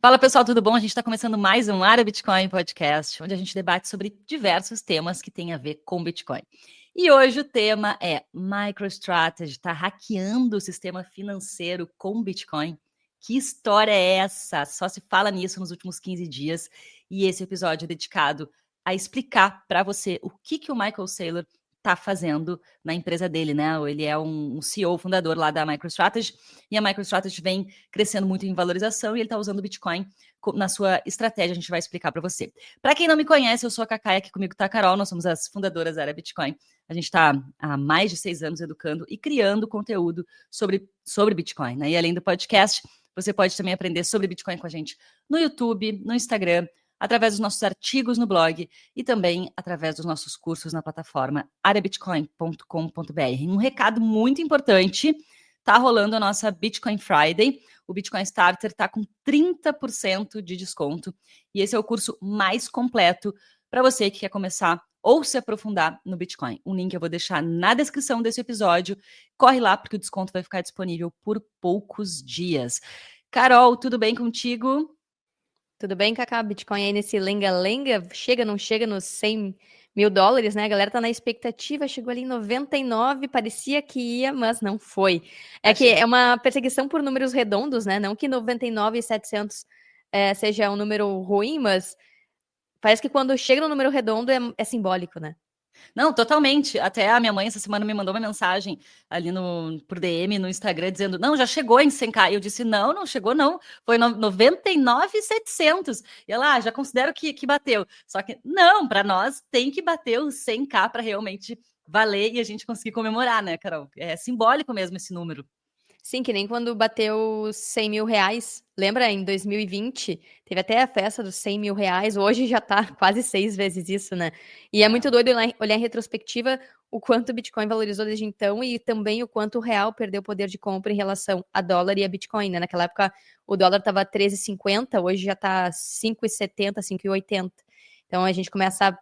Fala pessoal, tudo bom? A gente está começando mais um Área Bitcoin Podcast, onde a gente debate sobre diversos temas que têm a ver com Bitcoin. E hoje o tema é MicroStrategy está hackeando o sistema financeiro com Bitcoin. Que história é essa? Só se fala nisso nos últimos 15 dias. E esse episódio é dedicado a explicar para você o que o Michael Saylor está fazendo na empresa dele, né? Ele é um CEO fundador lá da MicroStrategy, e a MicroStrategy vem crescendo muito em valorização e ele está usando o Bitcoin na sua estratégia. A gente vai explicar para você. Para quem não me conhece, eu sou a Cacai, aqui comigo está a Carol, nós somos as fundadoras da Área Bitcoin. A gente está há mais de 6 anos educando e criando conteúdo sobre Bitcoin, né? E além do podcast, você pode também aprender sobre Bitcoin com a gente no YouTube, no Instagram, através dos nossos artigos no blog e também através dos nossos cursos na plataforma areabitcoin.com.br. Um recado muito importante: tá rolando a nossa Bitcoin Friday. O Bitcoin Starter tá com 30% de desconto e esse é o curso mais completo para você que quer começar ou se aprofundar no Bitcoin. O link eu vou deixar na descrição desse episódio. Corre lá porque o desconto vai ficar disponível por poucos dias. Carol, tudo bem contigo? Tudo bem, Cacá? Bitcoin aí nesse lenga-lenga, chega, não chega nos 100 mil dólares, né? A galera tá na expectativa, chegou ali em 99, parecia que ia, mas não foi. É que é uma perseguição por números redondos, né? Não que 99,700 seja um número ruim, mas parece que quando chega no número redondo é simbólico, né? Não, totalmente. Até a minha mãe essa semana me mandou uma mensagem ali por DM no Instagram dizendo: "Não, já chegou em 100k". Eu disse: "Não, não chegou não. Foi 99.700". E ela: já considero que bateu". Só que não, para nós tem que bater os 100k para realmente valer e a gente conseguir comemorar, né, Carol? É simbólico mesmo esse número. Sim, que nem quando bateu os 100 mil reais. Lembra, em 2020, teve até a festa dos 100 mil reais. Hoje já tá quase 6 vezes isso, né? E é muito doido olhar em retrospectiva o quanto o Bitcoin valorizou desde então e também o quanto o real perdeu poder de compra em relação a dólar e a Bitcoin, né? Naquela época o dólar tava 13,50, hoje já tá 5,70, 5,80. Então a gente começa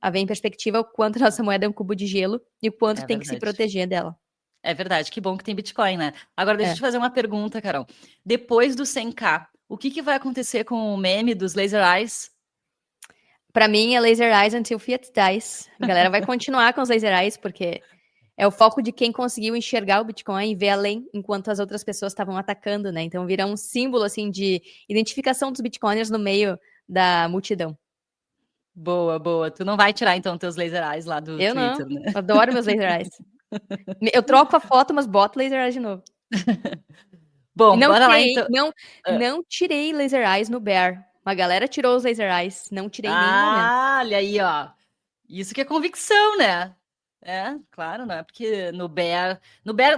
a ver em perspectiva o quanto a nossa moeda é um cubo de gelo e o quanto É tem que se verdade. proteger dela. É verdade, que bom que tem Bitcoin, né? Agora, deixa eu te É. fazer uma pergunta, Carol. Depois do 100k, o que vai acontecer com o meme dos Laser Eyes? Pra mim é Laser Eyes until Fiat dies. A galera vai continuar com os Laser Eyes, porque é o foco de quem conseguiu enxergar o Bitcoin e ver além, enquanto as outras pessoas estavam atacando, né? Então vira um símbolo, assim, de identificação dos Bitcoiners no meio da multidão. Boa, boa. Tu não vai tirar, então, teus laser eyes lá do Eu não. Twitter, né? Adoro meus Laser Eyes. Eu troco a foto, mas boto Laser Eyes de novo. E Bom, não bora lá, tirei, então. não, Ah, não tirei Laser Eyes no Bear. Uma galera tirou os Laser Eyes, não tirei em nenhum momento. olha aí, ó. Isso que é convicção, né? É, claro, não é porque no Bear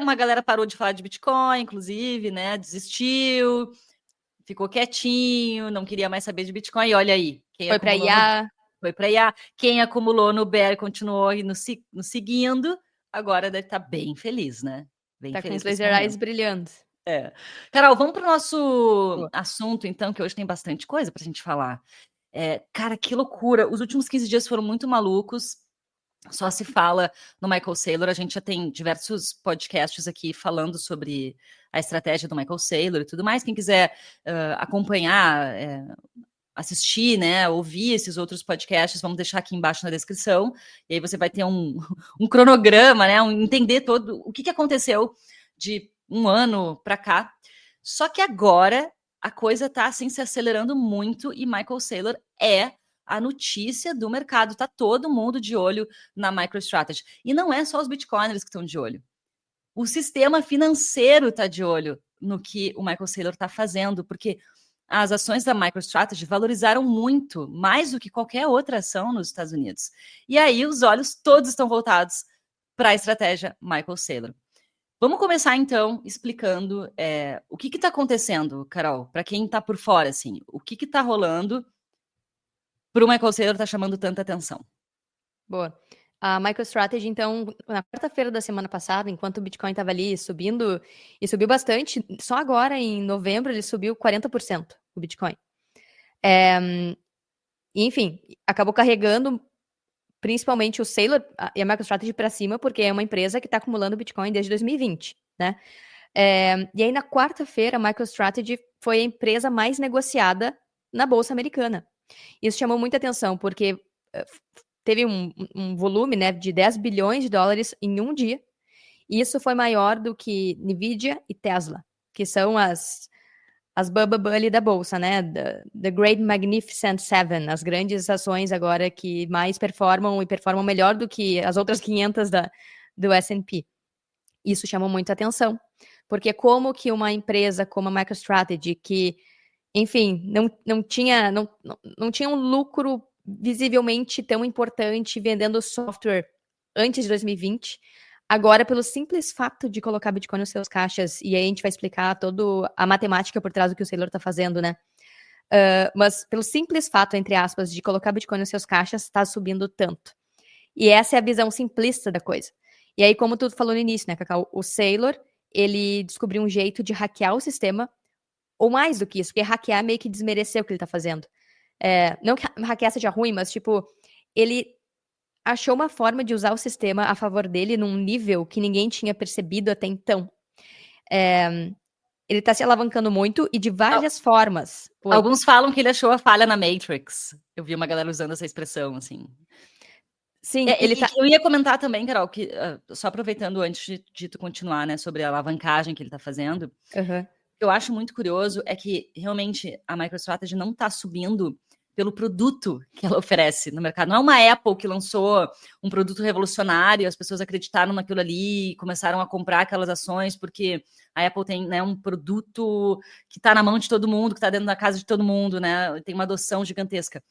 uma galera parou de falar de Bitcoin, inclusive, né? Desistiu, ficou quietinho, não queria mais saber de Bitcoin. E olha aí, quem Foi pra acumulou no IA, foi para IA, quem acumulou no Bear continuou aí nos seguindo, agora deve estar bem feliz, né? Bem tá com os feliz com esse Laser Eyes momento. brilhando. É. Carol, vamos para o nosso assunto, então, que hoje tem bastante coisa para a gente falar. Cara, que loucura! Os últimos 15 dias foram muito malucos. Só se fala no Michael Saylor. A gente já tem diversos podcasts aqui falando sobre a estratégia do Michael Saylor e tudo mais. Quem quiser acompanhar, assistir, né, ouvir esses outros podcasts, vamos deixar aqui embaixo na descrição. E aí você vai ter um cronograma, né, entender todo o que aconteceu de um ano para cá. Só que agora a coisa está assim se acelerando muito e Michael Saylor é a notícia do mercado. Tá todo mundo de olho na MicroStrategy. E não é só os bitcoiners que estão de olho. O sistema financeiro está de olho no que o Michael Saylor está fazendo, porque as ações da MicroStrategy valorizaram muito, mais do que qualquer outra ação nos Estados Unidos. E aí os olhos todos estão voltados para a estratégia Michael Saylor. Vamos começar, então, explicando o que está acontecendo, Carol, para quem está por fora, assim, o que está rolando para o Michael Saylor estar chamando tanta atenção. Boa. A MicroStrategy, então, na quarta-feira da semana passada, enquanto o Bitcoin estava ali subindo, e subiu bastante, só agora, em novembro, ele subiu 40%, o Bitcoin. Enfim, acabou carregando principalmente o Saylor e a MicroStrategy para cima, porque é uma empresa que está acumulando Bitcoin desde 2020, né? E aí, na quarta-feira, a MicroStrategy foi a empresa mais negociada na Bolsa Americana. Isso chamou muita atenção, porque teve um volume, né, de 10 bilhões de dólares em um dia, e isso foi maior do que Nvidia e Tesla, que são as bubble ali da Bolsa, né, the Great Magnificent Seven, as grandes ações agora que mais performam e performam melhor do que as outras 500 do S&P. Isso chamou muita atenção, porque como que uma empresa como a MicroStrategy, que, enfim, não tinha um lucro visivelmente tão importante vendendo software antes de 2020, agora, pelo simples fato de colocar Bitcoin nos seus caixas, e aí a gente vai explicar toda a matemática por trás do que o Saylor está fazendo, né? Mas pelo simples fato, entre aspas, de colocar Bitcoin nos seus caixas, está subindo tanto. E essa é a visão simplista da coisa. E aí, como tu falou no início, né, Cacau? O Saylor, ele descobriu um jeito de hackear o sistema, ou mais do que isso, porque hackear meio que desmerecer o que ele tá fazendo. Não que hackear seja ruim, mas, tipo, ele achou uma forma de usar o sistema a favor dele num nível que ninguém tinha percebido até então. Ele tá se alavancando muito e de várias formas. Alguns falam que ele achou a falha na Matrix. Eu vi uma galera usando essa expressão, assim. Sim, eu ia comentar também, Carol, que só aproveitando antes de tu continuar, né, sobre a alavancagem que ele tá fazendo, o que eu acho muito curioso é que realmente a MicroStrategy não tá subindo pelo produto que ela oferece no mercado. Não é uma Apple que lançou um produto revolucionário, as pessoas acreditaram naquilo ali e começaram a comprar aquelas ações, porque a Apple tem, né, um produto que está na mão de todo mundo, que está dentro da casa de todo mundo, né? Tem uma adoção gigantesca.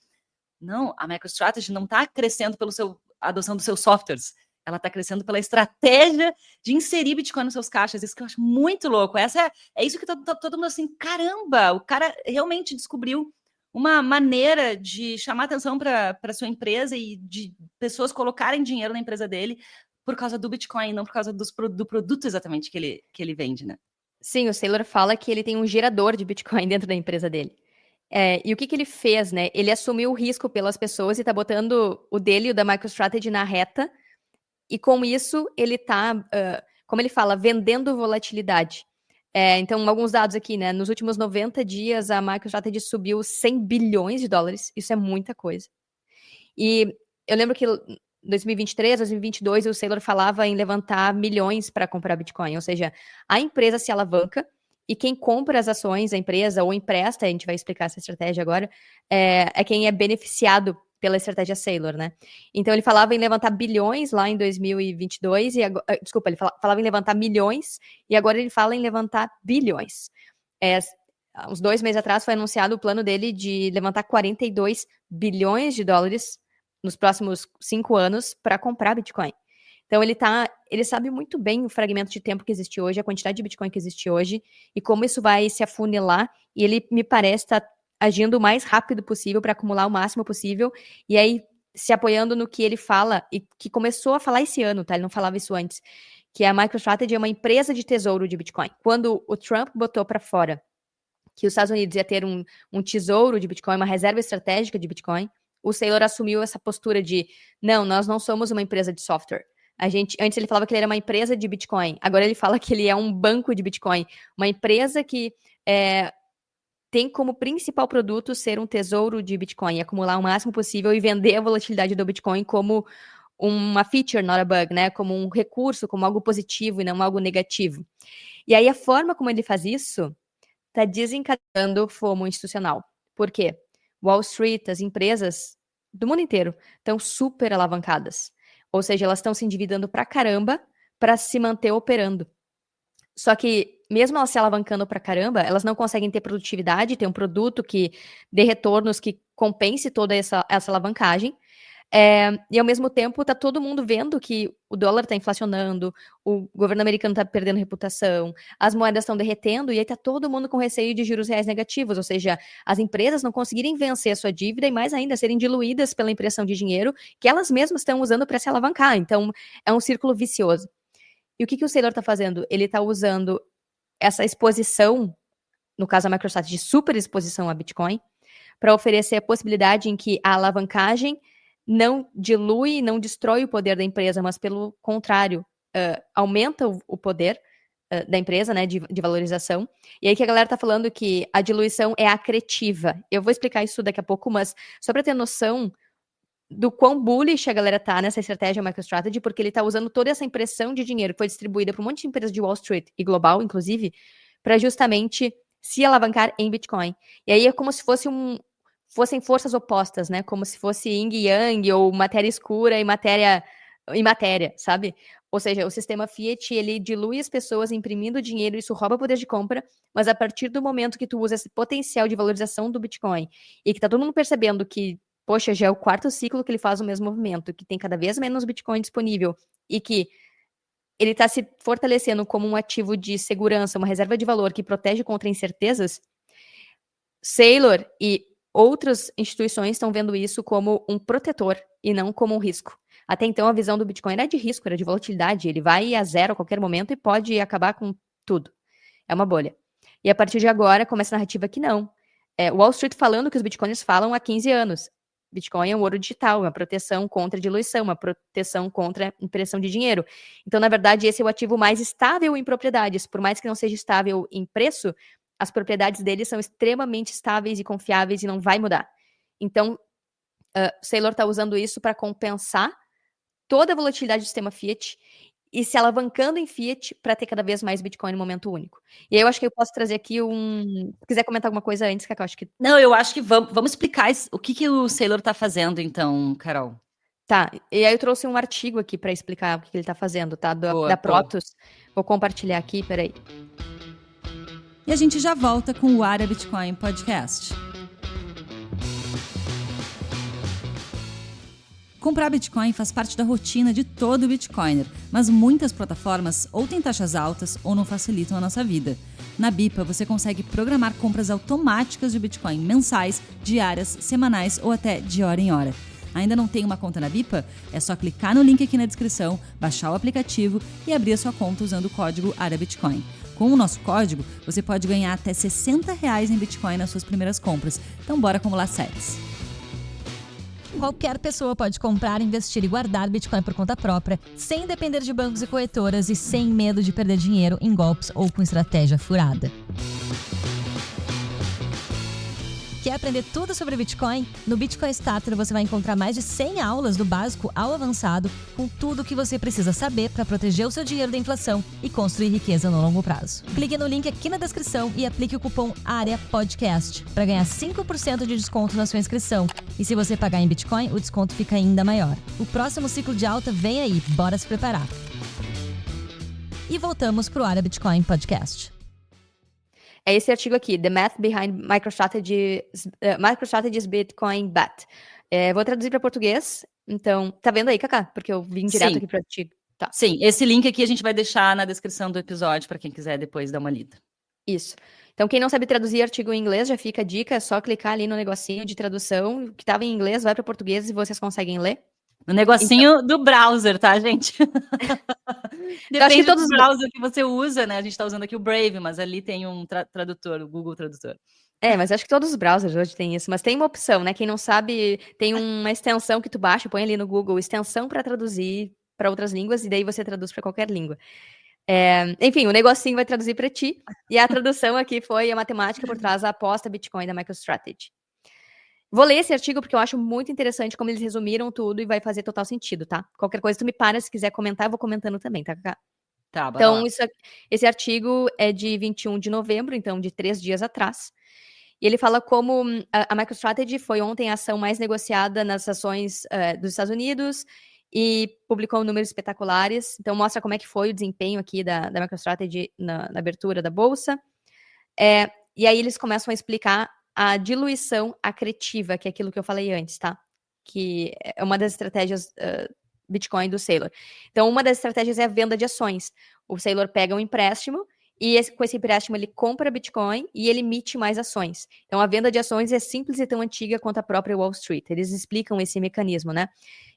Não, a MicroStrategy não está crescendo pela adoção dos seus softwares. Ela está crescendo pela estratégia de inserir Bitcoin nos seus caixas. Isso que eu acho muito louco. É isso que tá todo mundo assim, caramba, o cara realmente descobriu uma maneira de chamar atenção para sua empresa e de pessoas colocarem dinheiro na empresa dele por causa do Bitcoin, não por causa do produto exatamente que ele vende, né? Sim, o Saylor fala que ele tem um gerador de Bitcoin dentro da empresa dele. E o que ele fez, né? Ele assumiu o risco pelas pessoas e tá botando o dele e o da MicroStrategy na reta, e com isso ele tá, como ele fala, vendendo volatilidade. Então, alguns dados aqui, né? Nos últimos 90 dias, a MicroStrategy subiu 100 bilhões de dólares. Isso é muita coisa. E eu lembro que em 2023, 2022, o Saylor falava em levantar milhões para comprar Bitcoin. Ou seja, a empresa se alavanca e quem compra as ações da empresa ou empresta, a gente vai explicar essa estratégia agora, é quem é beneficiado pela estratégia Saylor, né? Então, ele falava em levantar bilhões lá em 2022, desculpa, ele falava em levantar milhões, e agora ele fala em levantar bilhões. Uns 2 meses atrás foi anunciado o plano dele de levantar 42 bilhões de dólares nos próximos 5 anos para comprar Bitcoin. Então, ele sabe muito bem o fragmento de tempo que existe hoje, a quantidade de Bitcoin que existe hoje, e como isso vai se afunilar, e ele me parece estar agindo o mais rápido possível para acumular o máximo possível, e aí se apoiando no que ele fala, e que começou a falar esse ano, tá? Ele não falava isso antes, que a MicroStrategy é uma empresa de tesouro de Bitcoin. Quando o Trump botou para fora que os Estados Unidos ia ter um tesouro de Bitcoin, uma reserva estratégica de Bitcoin, o Saylor assumiu essa postura de, não, nós não somos uma empresa de software. Antes ele falava que ele era uma empresa de Bitcoin, agora ele fala que ele é um banco de Bitcoin, uma empresa que tem como principal produto ser um tesouro de Bitcoin, acumular o máximo possível e vender a volatilidade do Bitcoin como uma feature, not a bug, né? Como um recurso, como algo positivo e não algo negativo. E aí a forma como ele faz isso está desencadeando FOMO institucional. Por quê? Wall Street, as empresas do mundo inteiro estão super alavancadas. Ou seja, elas estão se endividando pra caramba para se manter operando. Só que, mesmo elas se alavancando pra caramba, elas não conseguem ter produtividade, ter um produto que dê retornos que compense toda essa alavancagem. E ao mesmo tempo tá todo mundo vendo que o dólar tá inflacionando, o governo americano tá perdendo reputação, as moedas estão derretendo e aí tá todo mundo com receio de juros reais negativos, ou seja, as empresas não conseguirem vencer a sua dívida e mais ainda serem diluídas pela impressão de dinheiro que elas mesmas estão usando para se alavancar. Então é um círculo vicioso. E o que o Saylor tá fazendo? Ele tá usando essa exposição, no caso a Microsoft, de super exposição a Bitcoin, para oferecer a possibilidade em que a alavancagem não dilui, não destrói o poder da empresa, mas pelo contrário, aumenta o poder da empresa, né, de valorização. E aí que a galera tá falando que a diluição é acretiva. Eu vou explicar isso daqui a pouco, mas só para ter noção do quão bullish a galera tá nessa estratégia MicroStrategy, porque ele tá usando toda essa impressão de dinheiro que foi distribuída para um monte de empresas de Wall Street e global, inclusive, para justamente se alavancar em Bitcoin. E aí é como se fossem forças opostas, né? Como se fosse yin e yang, ou matéria escura e matéria, sabe? Ou seja, o sistema Fiat, ele dilui as pessoas imprimindo dinheiro, isso rouba poder de compra, mas a partir do momento que tu usa esse potencial de valorização do Bitcoin e que tá todo mundo percebendo que, poxa, já é o 4º ciclo que ele faz o mesmo movimento, que tem cada vez menos Bitcoin disponível e que ele está se fortalecendo como um ativo de segurança, uma reserva de valor que protege contra incertezas, Saylor e outras instituições estão vendo isso como um protetor e não como um risco. Até então, a visão do Bitcoin era de risco, era de volatilidade. Ele vai a zero a qualquer momento e pode acabar com tudo. É uma bolha. E a partir de agora, começa a narrativa que não. Wall Street falando que os Bitcoins falam há 15 anos. Bitcoin é um ouro digital, uma proteção contra diluição, uma proteção contra impressão de dinheiro. Então, na verdade, esse é o ativo mais estável em propriedades. Por mais que não seja estável em preço, as propriedades dele são extremamente estáveis e confiáveis e não vai mudar. Então, Saylor está usando isso para compensar toda a volatilidade do sistema Fiat e se alavancando em Fiat para ter cada vez mais Bitcoin no momento único. E aí eu acho que eu posso trazer aqui Se quiser comentar alguma coisa antes, que eu acho que... Não, eu acho que vamos explicar o que o Saylor está fazendo, então, Carol. Tá, e aí eu trouxe um artigo aqui para explicar o que ele está fazendo, tá? Da Protos. Vou compartilhar aqui, peraí. E a gente já volta com o Área Bitcoin Podcast. Comprar Bitcoin faz parte da rotina de todo Bitcoiner, mas muitas plataformas ou têm taxas altas ou não facilitam a nossa vida. Na Bipa, você consegue programar compras automáticas de Bitcoin mensais, diárias, semanais ou até de hora em hora. Ainda não tem uma conta na Bipa? É só clicar no link aqui na descrição, baixar o aplicativo e abrir a sua conta usando o código ARABITCOIN. Com o nosso código, você pode ganhar até R$60 em Bitcoin nas suas primeiras compras. Então bora acumular sats. Qualquer pessoa pode comprar, investir e guardar Bitcoin por conta própria, sem depender de bancos e corretoras e sem medo de perder dinheiro em golpes ou com estratégia furada. Quer aprender tudo sobre Bitcoin? No Bitcoin Starter você vai encontrar mais de 100 aulas do básico ao avançado, com tudo o que você precisa saber para proteger o seu dinheiro da inflação e construir riqueza no longo prazo. Clique no link aqui na descrição e aplique o cupom AREAPODCAST para ganhar 5% de desconto na sua inscrição. E se você pagar em Bitcoin, o desconto fica ainda maior. O próximo ciclo de alta vem aí, bora se preparar. E voltamos para o Área Bitcoin Podcast. É esse artigo aqui, The Math Behind MicroStrategy's Bitcoin Bet. Vou traduzir para português. Então, tá vendo aí, Cacá? Porque eu vim direto aqui para o artigo. Tá. Sim, esse link aqui a gente vai deixar na descrição do episódio para quem quiser depois dar uma lida. Isso. Então, quem não sabe traduzir artigo em inglês, já fica a dica, é só clicar ali no negocinho de tradução, que estava em inglês, vai para português e vocês conseguem ler. No negocinho do browser, tá, gente? Depende do browser que você usa, né? A gente tá usando aqui o Brave, mas ali tem um tradutor, o Google Tradutor. Mas acho que todos os browsers hoje tem isso. Mas tem uma opção, né? Quem não sabe, tem uma extensão que tu baixa, põe ali no Google, extensão para traduzir para outras línguas, e daí você traduz para qualquer língua. Enfim, o negocinho vai traduzir para ti. E a tradução aqui foi a matemática por trás da aposta Bitcoin da MicroStrategy. Vou ler esse artigo porque eu acho muito interessante como eles resumiram tudo e vai fazer total sentido, tá? Qualquer coisa tu me para, se quiser comentar, eu vou comentando também, tá, Cacá? Tá, então, esse artigo é de 21 de novembro, então de 3 dias atrás. E ele fala como a MicroStrategy foi ontem a ação mais negociada nas ações dos Estados Unidos e publicou números espetaculares. Então, mostra como é que foi o desempenho aqui da MicroStrategy na abertura da bolsa. E aí eles começam a explicar a diluição acretiva, que é aquilo que eu falei antes, tá? Que é uma das estratégias Bitcoin do Saylor. Então, uma das estratégias é a venda de ações. O Saylor pega um empréstimo e com esse empréstimo ele compra Bitcoin e ele emite mais ações. Então, a venda de ações é simples e tão antiga quanto a própria Wall Street. Eles explicam esse mecanismo, né?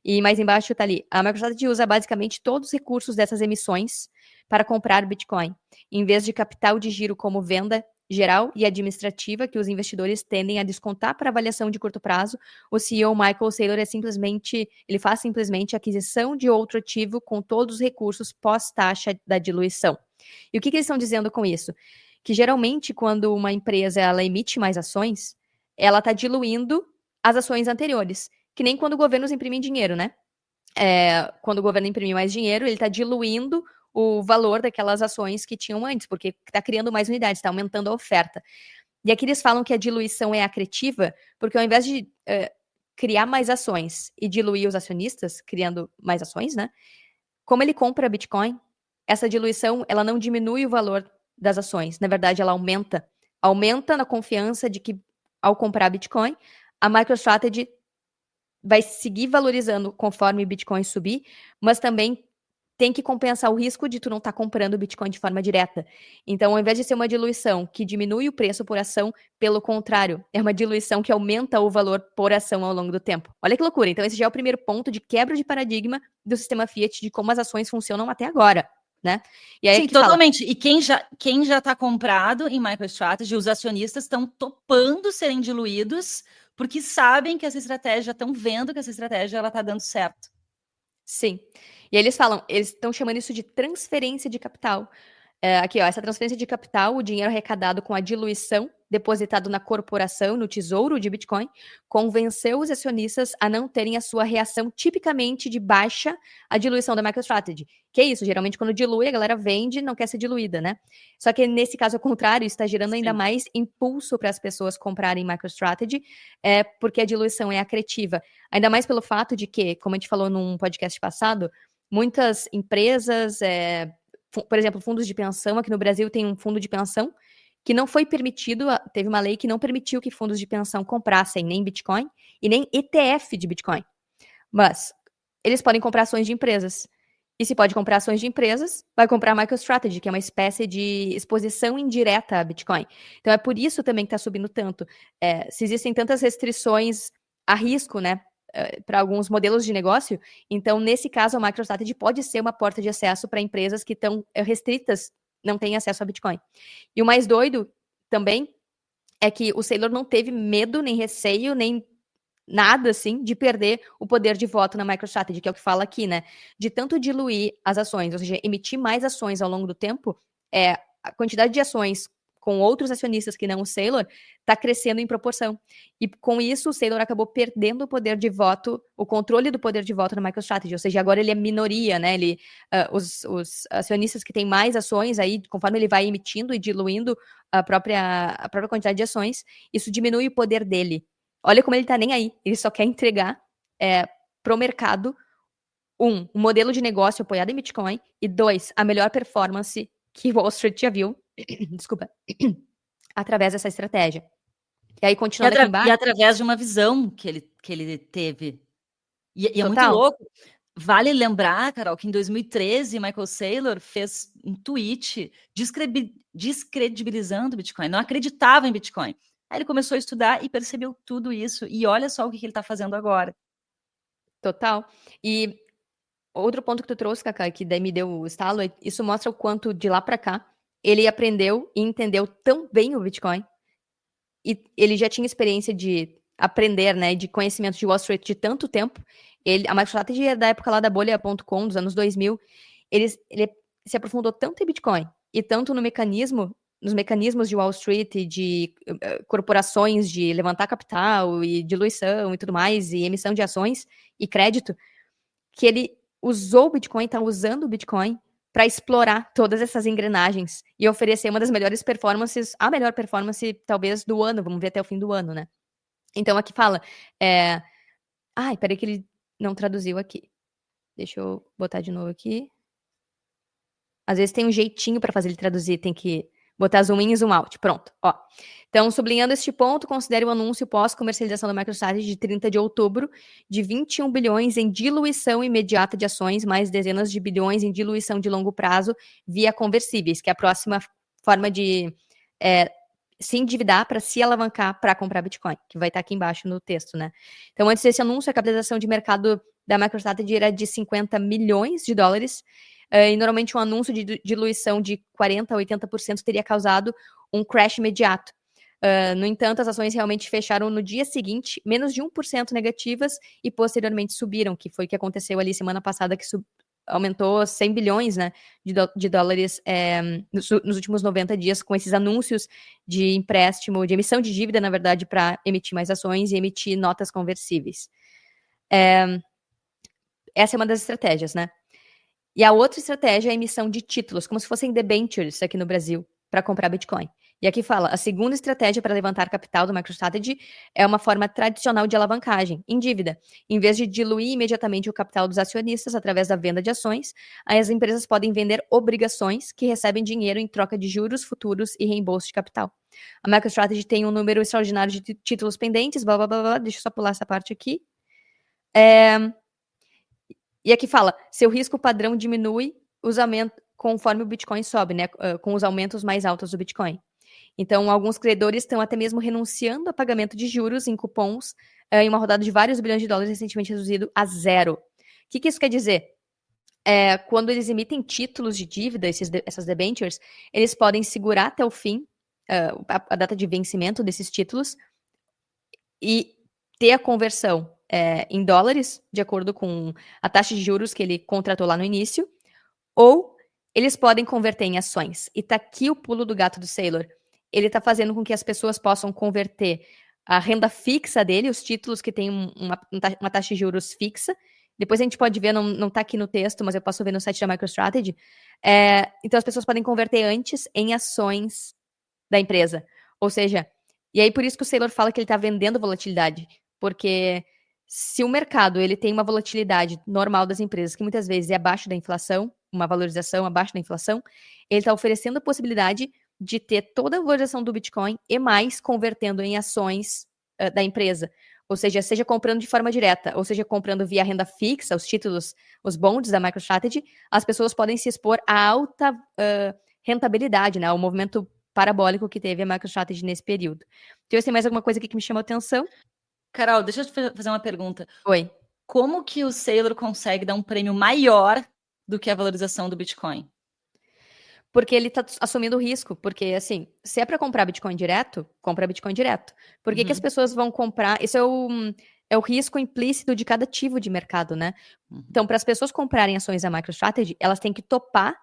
E mais embaixo tá ali. A MicroStrategy usa basicamente todos os recursos dessas emissões para comprar Bitcoin. Em vez de capital de giro como venda geral e administrativa que os investidores tendem a descontar para avaliação de curto prazo, o CEO Michael Saylor ele faz simplesmente a aquisição de outro ativo com todos os recursos pós-taxa da diluição. E o que eles estão dizendo com isso? Que geralmente quando uma empresa ela emite mais ações, ela está diluindo as ações anteriores, que nem quando governos imprimem dinheiro, né? Quando o governo imprimir mais dinheiro, ele está diluindo o valor daquelas ações que tinham antes, porque está criando mais unidades, está aumentando a oferta. E aqui eles falam que a diluição é acretiva, porque ao invés de criar mais ações e diluir os acionistas, criando mais ações, né? Como ele compra Bitcoin, essa diluição ela não diminui o valor das ações. Na verdade, ela aumenta. Aumenta na confiança de que, ao comprar Bitcoin, a MicroStrategy vai seguir valorizando conforme o Bitcoin subir, mas também tem que compensar o risco de tu não estar comprando o Bitcoin de forma direta. Então, ao invés de ser uma diluição que diminui o preço por ação, pelo contrário, é uma diluição que aumenta o valor por ação ao longo do tempo. Olha que loucura. Então, esse já é o primeiro ponto de quebra de paradigma do sistema Fiat, de como as ações funcionam até agora, né? E aí Sim, totalmente. E quem já está comprado em MicroStrategy, os acionistas estão topando serem diluídos porque sabem que essa estratégia, estão vendo que essa estratégia ela está dando certo. Sim. E eles estão chamando isso de transferência de capital. Aqui, ó, essa transferência de capital, o dinheiro arrecadado com a diluição, depositado na corporação, no tesouro de Bitcoin, convenceu os acionistas a não terem a sua reação tipicamente de baixa à diluição da MicroStrategy. Que é isso, geralmente quando dilui, a galera vende, não quer ser diluída, né? Só que nesse caso, ao contrário, está gerando ainda mais impulso para as pessoas comprarem MicroStrategy, porque a diluição é acretiva. Ainda mais pelo fato de que, como a gente falou num podcast passado, muitas empresas, por exemplo, fundos de pensão, aqui no Brasil tem um fundo de pensão que não foi permitido, teve uma lei que não permitiu que fundos de pensão comprassem nem Bitcoin e nem ETF de Bitcoin. Mas eles podem comprar ações de empresas. E se pode comprar ações de empresas, vai comprar a MicroStrategy, que é uma espécie de exposição indireta a Bitcoin. Então é por isso também que está subindo tanto. Se existem tantas restrições a risco, né, para alguns modelos de negócio, então nesse caso a MicroStrategy pode ser uma porta de acesso para empresas que estão restritas, não têm acesso a Bitcoin. E o mais doido também é que o Saylor não teve medo, nem receio, nem nada, assim, de perder o poder de voto na MicroStrategy, que é o que fala aqui, né? De tanto diluir as ações, ou seja, emitir mais ações ao longo do tempo, a quantidade de ações com outros acionistas que não o Saylor está crescendo em proporção. E com isso, o Saylor acabou perdendo o poder de voto, o controle do poder de voto na MicroStrategy, ou seja, agora ele é minoria, né? Os acionistas que têm mais ações, aí, conforme ele vai emitindo e diluindo a própria quantidade de ações, isso diminui o poder dele. Olha como ele tá nem aí. Ele só quer entregar pro mercado, um modelo de negócio apoiado em Bitcoin, e 2, a melhor performance que Wall Street já viu, desculpa, através dessa estratégia. E aí, continuando aqui embaixo... E através de uma visão que ele teve. E é muito Total. louco. Vale lembrar, Carol, que em 2013, Michael Saylor fez um tweet descredibilizando o Bitcoin, não acreditava em Bitcoin. Aí ele começou a estudar e percebeu tudo isso. E olha só o que ele está fazendo agora. Total. E outro ponto que tu trouxe, Cacá, que daí me deu o estalo, isso mostra o quanto de lá para cá ele aprendeu e entendeu tão bem o Bitcoin. E ele já tinha experiência de aprender, né, de conhecimento de Wall Street de tanto tempo. A MicroStrategy é da época lá da bolha.com, dos anos 2000. Ele se aprofundou tanto em Bitcoin e tanto nos mecanismos de Wall Street e de corporações de levantar capital e diluição e tudo mais, e emissão de ações e crédito, que ele usou o Bitcoin, está usando o Bitcoin para explorar todas essas engrenagens e oferecer uma das melhores performances, a melhor performance talvez do ano, vamos ver até o fim do ano, né? Então aqui fala, ai, peraí que ele não traduziu aqui. Deixa eu botar de novo aqui. Às vezes tem um jeitinho para fazer ele traduzir, tem que botar zoom in e zoom out. Pronto, ó. Então, sublinhando este ponto, considere o anúncio pós-comercialização da MicroStrategy de 30 de outubro de 21 bilhões em diluição imediata de ações, mais dezenas de bilhões em diluição de longo prazo via conversíveis, que é a próxima forma de se endividar para se alavancar para comprar Bitcoin, que vai estar aqui embaixo no texto, né? Então, antes desse anúncio, a capitalização de mercado da MicroStrategy era de 50 milhões de dólares, e normalmente um anúncio de diluição de 40% a 80% teria causado um crash imediato. No entanto, as ações realmente fecharam no dia seguinte, menos de 1% negativas, e posteriormente subiram, que foi o que aconteceu ali semana passada, que aumentou 100 bilhões, né, de dólares nos últimos 90 dias, com esses anúncios de empréstimo, de emissão de dívida, na verdade, para emitir mais ações e emitir notas conversíveis. Essa é uma das estratégias, né? E a outra estratégia é a emissão de títulos, como se fossem debentures aqui no Brasil, para comprar Bitcoin. E aqui fala, a segunda estratégia para levantar capital do MicroStrategy é uma forma tradicional de alavancagem, em dívida. Em vez de diluir imediatamente o capital dos acionistas através da venda de ações, as empresas podem vender obrigações que recebem dinheiro em troca de juros futuros e reembolso de capital. A MicroStrategy tem um número extraordinário de títulos pendentes, blá, blá, blá, blá. Deixa eu só pular essa parte aqui. E aqui fala, seu risco padrão diminui conforme o Bitcoin sobe, né? Com os aumentos mais altos do Bitcoin. Então, alguns credores estão até mesmo renunciando a pagamento de juros em cupons em uma rodada de vários bilhões de dólares recentemente reduzido a 0. O que isso quer dizer? Quando eles emitem títulos de dívida, essas debentures, eles podem segurar até o fim, a data de vencimento desses títulos, e ter a conversão em dólares, de acordo com a taxa de juros que ele contratou lá no início, ou eles podem converter em ações. E tá aqui o pulo do gato do Saylor. Ele está fazendo com que as pessoas possam converter a renda fixa dele, os títulos que têm uma taxa de juros fixa. Depois a gente pode ver, não está aqui no texto, mas eu posso ver no site da MicroStrategy. Então as pessoas podem converter antes em ações da empresa. Ou seja, e aí por isso que o Saylor fala que ele está vendendo volatilidade. Porque se o mercado ele tem uma volatilidade normal das empresas, que muitas vezes é abaixo da inflação, uma valorização abaixo da inflação, ele está oferecendo a possibilidade de ter toda a valorização do Bitcoin e mais convertendo em ações da empresa. Ou seja comprando de forma direta, ou seja, comprando via renda fixa, os títulos, os bonds da MicroStrategy, as pessoas podem se expor a alta rentabilidade, né? O movimento parabólico que teve a MicroStrategy nesse período. Então, tem mais alguma coisa aqui que me chamou a atenção? Carol, deixa eu te fazer uma pergunta. Oi. Como que o Saylor consegue dar um prêmio maior do que a valorização do Bitcoin? Porque ele está assumindo o risco. Porque, assim, se é para comprar Bitcoin direto, compra Bitcoin direto. Por que as pessoas vão comprar? Isso é o risco implícito de cada ativo de mercado, né? Então, para as pessoas comprarem ações da MicroStrategy, elas têm que topar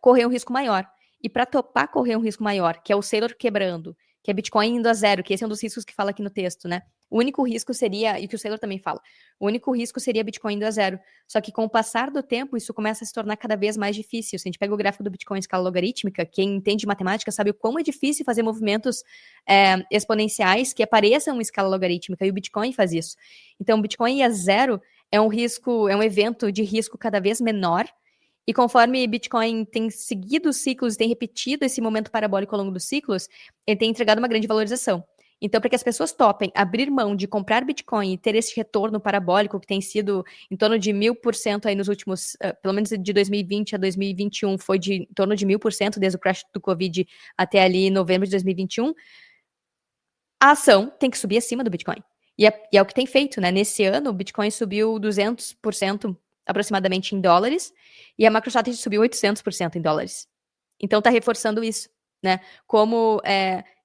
correr um risco maior. E para topar correr um risco maior, que é o Saylor quebrando, que é Bitcoin indo a 0, que esse é um dos riscos que fala aqui no texto, né? O único risco seria, e que o Saylor também fala, o único risco seria Bitcoin indo a 0. Só que com o passar do tempo, isso começa a se tornar cada vez mais difícil. Se a gente pega o gráfico do Bitcoin em escala logarítmica, quem entende matemática sabe o quão é difícil fazer movimentos exponenciais que apareçam em escala logarítmica, e o Bitcoin faz isso. Então, o Bitcoin ir a 0 é um evento de risco cada vez menor. E conforme Bitcoin tem seguido os ciclos e tem repetido esse momento parabólico ao longo dos ciclos, ele tem entregado uma grande valorização. Então, para que as pessoas topem abrir mão de comprar Bitcoin e ter esse retorno parabólico que tem sido em torno de 1000% aí nos últimos, pelo menos de 2020 a 2021, foi de em torno de 1000% desde o crash do Covid até ali novembro de 2021, a ação tem que subir acima do Bitcoin. E é o que tem feito, né? Nesse ano, o Bitcoin subiu 200% aproximadamente em dólares, e a MicroStrategy subiu 800% em dólares. Então tá reforçando isso, né? Como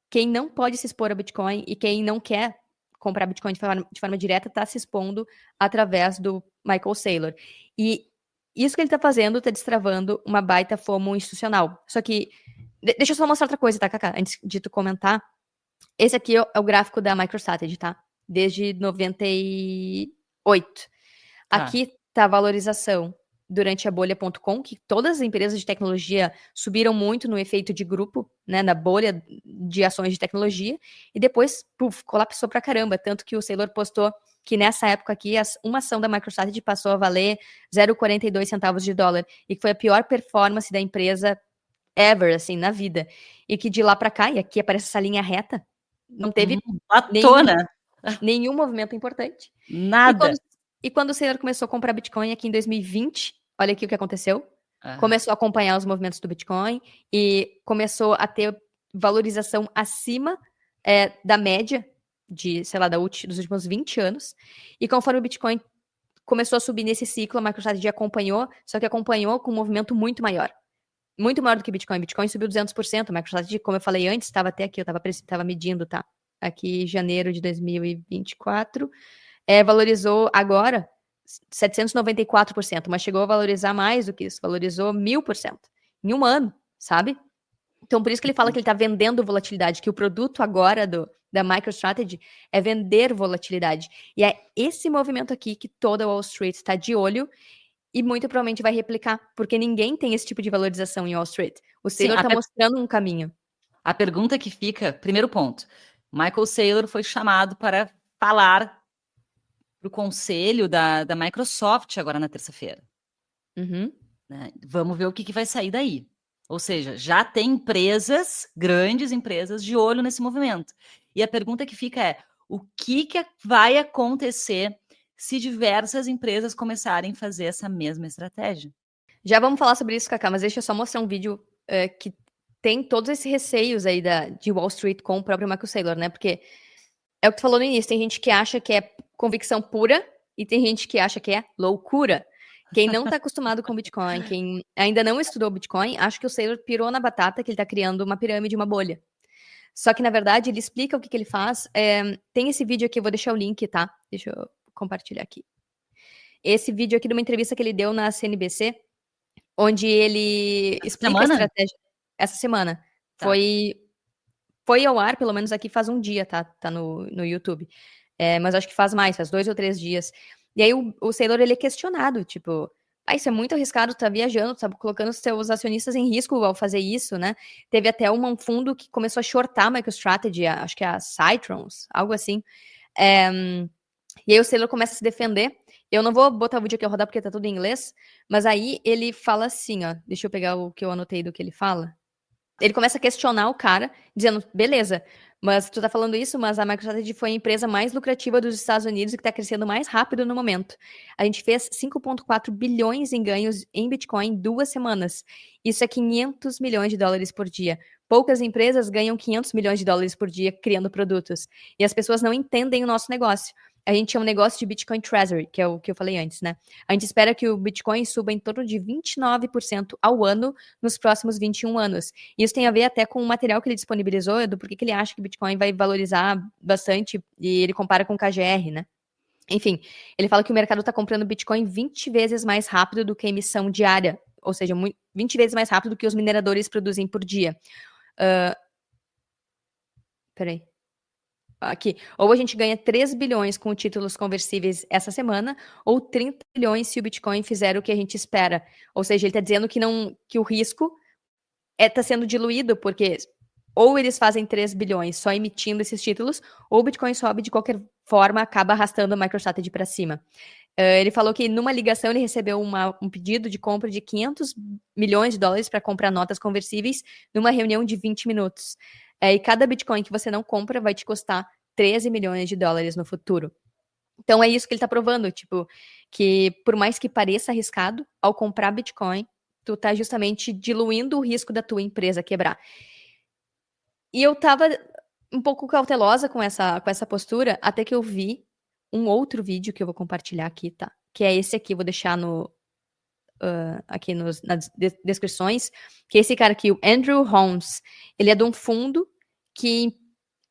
quem não pode se expor a Bitcoin e quem não quer comprar Bitcoin de forma direta tá se expondo através do Michael Saylor. E isso que ele tá fazendo tá destravando uma baita FOMO institucional. Só que, deixa eu só mostrar outra coisa, tá, Cacá? Antes de tu comentar. Esse aqui é o gráfico da MicroStrategy, tá? Desde 98. Aqui tá a valorização durante a bolha.com, que todas as empresas de tecnologia subiram muito no efeito de grupo, né, na bolha de ações de tecnologia, e depois, colapsou pra caramba, tanto que o Saylor postou que nessa época aqui, uma ação da MicroStrategy passou a valer 0,42 centavos de dólar, e que foi a pior performance da empresa ever, assim, na vida. E que de lá pra cá, e aqui aparece essa linha reta, não teve nenhum movimento importante. Nada. E quando o Saylor começou a comprar Bitcoin aqui em 2020, olha aqui o que aconteceu. Começou a acompanhar os movimentos do Bitcoin e começou a ter valorização acima da média de, sei lá, dos últimos 20 anos. E conforme o Bitcoin começou a subir nesse ciclo, a MicroStrategy acompanhou, só que acompanhou com um movimento muito maior. Muito maior do que Bitcoin. Bitcoin subiu 200%. A MicroStrategy, como eu falei antes, estava até aqui, eu estava medindo, tá? Aqui, janeiro de 2024. Valorizou agora 794%, mas chegou a valorizar mais do que isso. Valorizou 1000% em um ano, sabe? Então, por isso que ele fala que ele está vendendo volatilidade, que o produto agora da MicroStrategy é vender volatilidade. E é esse movimento aqui que toda Wall Street está de olho e muito provavelmente vai replicar, porque ninguém tem esse tipo de valorização em Wall Street. O Saylor está mostrando um caminho. A pergunta que fica, primeiro ponto, Michael Saylor foi chamado para falar para o conselho da Microsoft agora na terça-feira. Uhum. Né? Vamos ver o que vai sair daí. Ou seja, já tem empresas, grandes empresas, de olho nesse movimento. E a pergunta que fica é, o que vai acontecer se diversas empresas começarem a fazer essa mesma estratégia? Já vamos falar sobre isso, Cacá, mas deixa eu só mostrar um vídeo que tem todos esses receios aí de Wall Street com o próprio Michael Saylor, né? Porque é o que tu falou no início, tem gente que acha que é convicção pura e tem gente que acha que é loucura. Quem não está acostumado com Bitcoin, quem ainda não estudou Bitcoin, acha que o Saylor pirou na batata, que ele está criando uma pirâmide, uma bolha. Só que, na verdade, ele explica o que ele faz. Tem esse vídeo aqui, eu vou deixar o link, tá? Deixa eu compartilhar aqui. Esse vídeo aqui de uma entrevista que ele deu na CNBC, onde ele explica a estratégia. Essa semana. Tá. Foi ao ar, pelo menos aqui faz um dia, tá? Tá no YouTube. Mas acho que faz 2 ou 3 dias. E aí o Saylor, ele é questionado, tipo, isso é muito arriscado, tá viajando, tá colocando os seus acionistas em risco ao fazer isso, né? Teve até um fundo que começou a shortar a MicroStrategy, acho que é a Citrons, algo assim. E aí o Saylor começa a se defender. Eu não vou botar o vídeo aqui a rodar porque tá tudo em inglês, mas aí ele fala assim, ó, deixa eu pegar o que eu anotei do que ele fala. Ele começa a questionar o cara, dizendo, beleza, mas tu tá falando isso, mas a MicroStrategy foi a empresa mais lucrativa dos Estados Unidos e que tá crescendo mais rápido no momento. A gente fez 5,4 bilhões em ganhos em Bitcoin em 2 semanas. Isso é 500 milhões de dólares por dia. Poucas empresas ganham 500 milhões de dólares por dia criando produtos. E as pessoas não entendem o nosso negócio. A gente é um negócio de Bitcoin Treasury, que é o que eu falei antes, né? A gente espera que o Bitcoin suba em torno de 29% ao ano nos próximos 21 anos. Isso tem a ver até com o material que ele disponibilizou, do porquê que ele acha que o Bitcoin vai valorizar bastante, e ele compara com o KGR, né? Enfim, ele fala que o mercado está comprando Bitcoin 20 vezes mais rápido do que a emissão diária, ou seja, 20 vezes mais rápido do que os mineradores produzem por dia. Peraí. Aqui, ou a gente ganha 3 bilhões com títulos conversíveis essa semana, ou 30 bilhões se o Bitcoin fizer o que a gente espera. Ou seja, ele está dizendo que o risco está sendo diluído, porque ou eles fazem 3 bilhões só emitindo esses títulos, ou o Bitcoin sobe de qualquer forma, acaba arrastando a MicroStrategy para cima. Ele falou que numa ligação ele recebeu um pedido de compra de 500 milhões de dólares para comprar notas conversíveis numa reunião de 20 minutos. E cada Bitcoin que você não compra vai te custar 13 milhões de dólares no futuro. Então é isso que ele está provando, tipo, que por mais que pareça arriscado, ao comprar Bitcoin, tu tá justamente diluindo o risco da tua empresa quebrar. E eu tava um pouco cautelosa com essa postura, até que eu vi um outro vídeo que eu vou compartilhar aqui, tá? Que é esse aqui, vou deixar aqui nas descrições, que é esse cara aqui, o Andrew Holmes. Ele é de um fundo que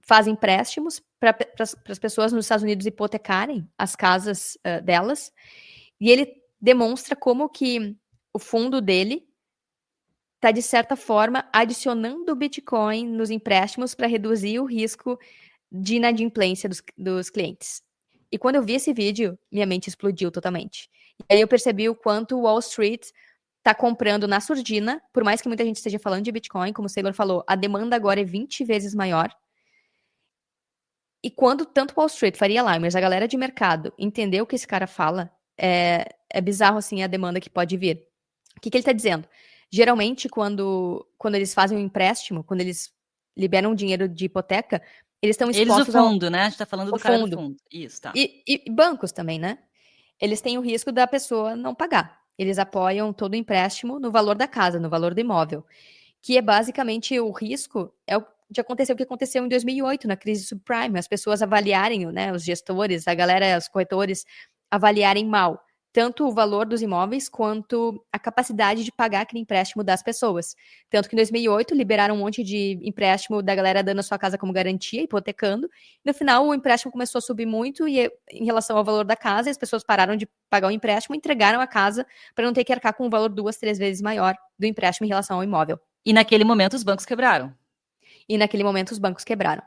faz empréstimos para as pessoas nos Estados Unidos hipotecarem as casas delas, e ele demonstra como que o fundo dele está, de certa forma, adicionando Bitcoin nos empréstimos para reduzir o risco de inadimplência dos clientes. E quando eu vi esse vídeo, minha mente explodiu totalmente. E aí eu percebi o quanto o Wall Street está comprando na surdina, por mais que muita gente esteja falando de Bitcoin, como o Saylor falou, a demanda agora é 20 vezes maior. E quando tanto Wall Street, Faria Limers, a galera de mercado, entendeu o que esse cara fala, é bizarro, assim, a demanda que pode vir. O que ele está dizendo? Geralmente, quando eles fazem um empréstimo, quando eles liberam dinheiro de hipoteca, eles estão expostos ao fundo, né? A gente está falando do cara do fundo. Isso, tá. E bancos também, né? Eles têm o risco da pessoa não pagar. Eles apoiam todo o empréstimo no valor da casa, no valor do imóvel. Que é basicamente o risco, de acontecer o que aconteceu em 2008, na crise subprime. As pessoas avaliarem, né, os gestores, a galera, os corretores, avaliarem mal. tanto o valor dos imóveis quanto a capacidade de pagar aquele empréstimo das pessoas. Tanto que em 2008 liberaram um monte de empréstimo da galera dando a sua casa como garantia, hipotecando. No final, o empréstimo começou a subir muito e em relação ao valor da casa, as pessoas pararam de pagar o empréstimo e entregaram a casa para não ter que arcar com um valor 2, 3 vezes maior do empréstimo em relação ao imóvel. E naquele momento os bancos quebraram. E naquele momento os bancos quebraram.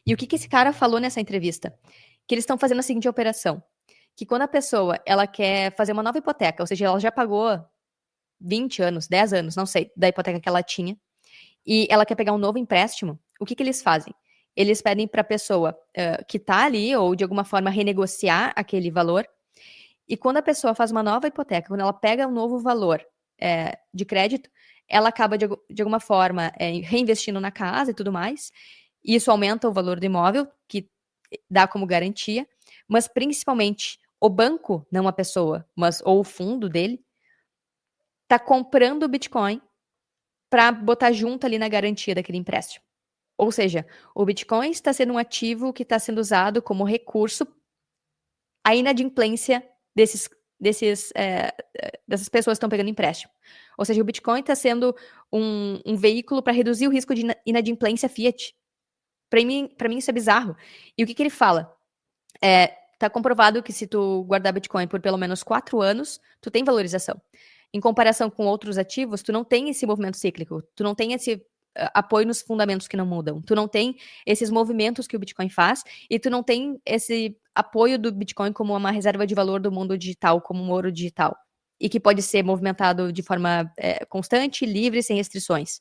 E o que esse cara falou nessa entrevista? Que eles estão fazendo a seguinte operação. Que quando a pessoa ela quer fazer uma nova hipoteca, ou seja, ela já pagou 20 anos, 10 anos, não sei, da hipoteca que ela tinha, e ela quer pegar um novo empréstimo, o que eles fazem? Eles pedem para a pessoa que está ali, ou de alguma forma renegociar aquele valor, e quando a pessoa faz uma nova hipoteca, quando ela pega um novo valor de crédito, ela acaba de alguma forma reinvestindo na casa e tudo mais, e isso aumenta o valor do imóvel, que dá como garantia, mas principalmente o banco, não a pessoa, ou o fundo dele, está comprando o Bitcoin para botar junto ali na garantia daquele empréstimo. Ou seja, o Bitcoin está sendo um ativo que está sendo usado como recurso à inadimplência dessas pessoas que estão pegando empréstimo. Ou seja, o Bitcoin está sendo um veículo para reduzir o risco de inadimplência fiat. Para mim isso é bizarro. E o que ele fala? Tá comprovado que se tu guardar Bitcoin por pelo menos 4 anos, tu tem valorização. Em comparação com outros ativos, tu não tem esse movimento cíclico, tu não tem esse apoio nos fundamentos que não mudam, tu não tem esses movimentos que o Bitcoin faz e tu não tem esse apoio do Bitcoin como uma reserva de valor do mundo digital, como um ouro digital, e que pode ser movimentado de forma constante, livre, sem restrições.